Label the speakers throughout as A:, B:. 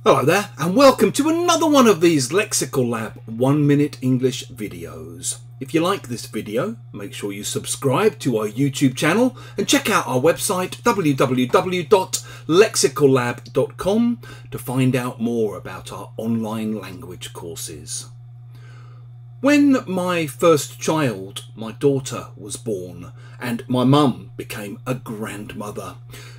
A: Hello there and welcome to another one of these Lexical Lab 1 Minute English videos. If you like this video, make sure you subscribe to our YouTube channel and check out our website www.lexicallab.com to find out more about our online language courses. When my first child, my daughter, was born and my mum became a grandmother,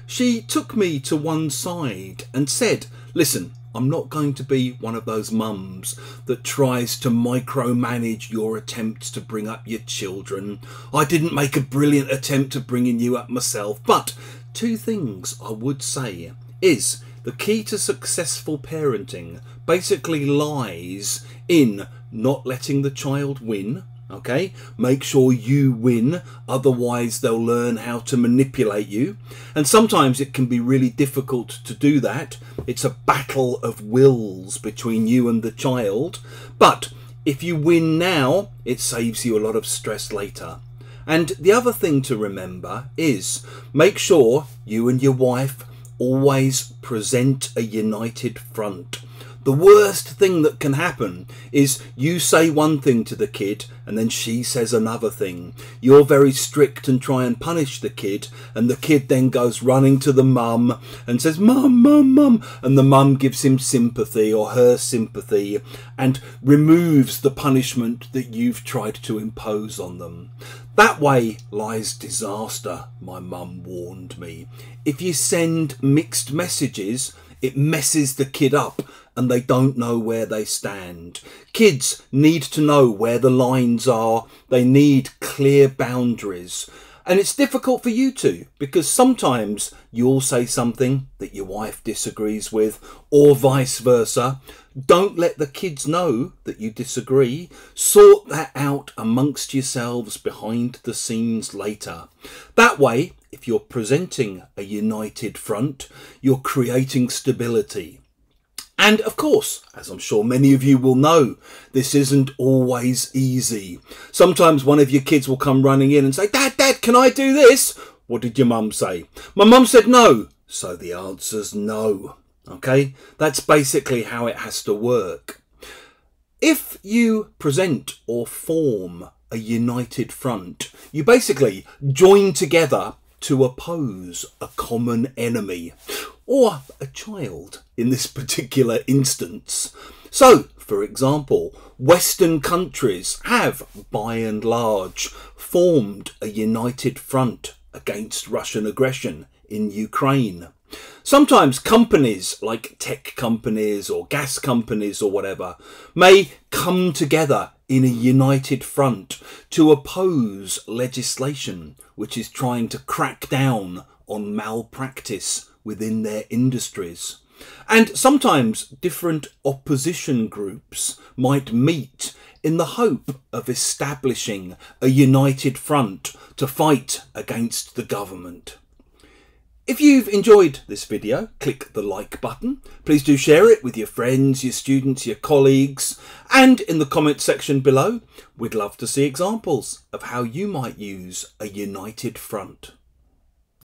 A: she took me to one side and said, "Listen, I'm not going to be one of those mums that tries to micromanage your attempts to bring up your children. I didn't make a brilliant attempt at bringing you up myself, but two things I would say is the key to successful parenting basically lies in not letting the child win. Okay, make sure you win, otherwise they'll learn how to manipulate you. And sometimes it can be really difficult to do that. It's a battle of wills between you and the child. But if you win now, it saves you a lot of stress later. And the other thing to remember is make sure you and your wife always present a united front. The worst thing that can happen is you say one thing to the kid and then she says another thing. You're very strict and try and punish the kid, and the kid then goes running to the mum and says, "Mum, mum, mum," and the mum gives him sympathy or her sympathy and removes the punishment that you've tried to impose on them. That way lies disaster, my mum warned me. If you send mixed messages, it messes the kid up and they don't know where they stand. Kids need to know where the lines are. They need clear boundaries. And it's difficult for you too, because sometimes you'll say something that your wife disagrees with, or vice versa. Don't let the kids know that you disagree. Sort that out amongst yourselves behind the scenes later. That way, if you're presenting a united front, you're creating stability. And of course, as I'm sure many of you will know, this isn't always easy. Sometimes one of your kids will come running in and say, "Dad, can I do this?" What did your mum say? "My mum said no." So the answer's no. Okay, that's basically how it has to work. If you present or form a united front, you basically join together to oppose a common enemy, or a child in this particular instance. So, for example, Western countries have, by and large, formed a united front against Russian aggression in Ukraine. Sometimes companies like tech companies or gas companies or whatever may come together in a united front to oppose legislation which is trying to crack down on malpractice within their industries. And sometimes different opposition groups might meet in the hope of establishing a united front to fight against the government. If you've enjoyed this video, click the like button. Please do share it with your friends, your students, your colleagues, and in the comment section below, we'd love to see examples of how you might use a united front.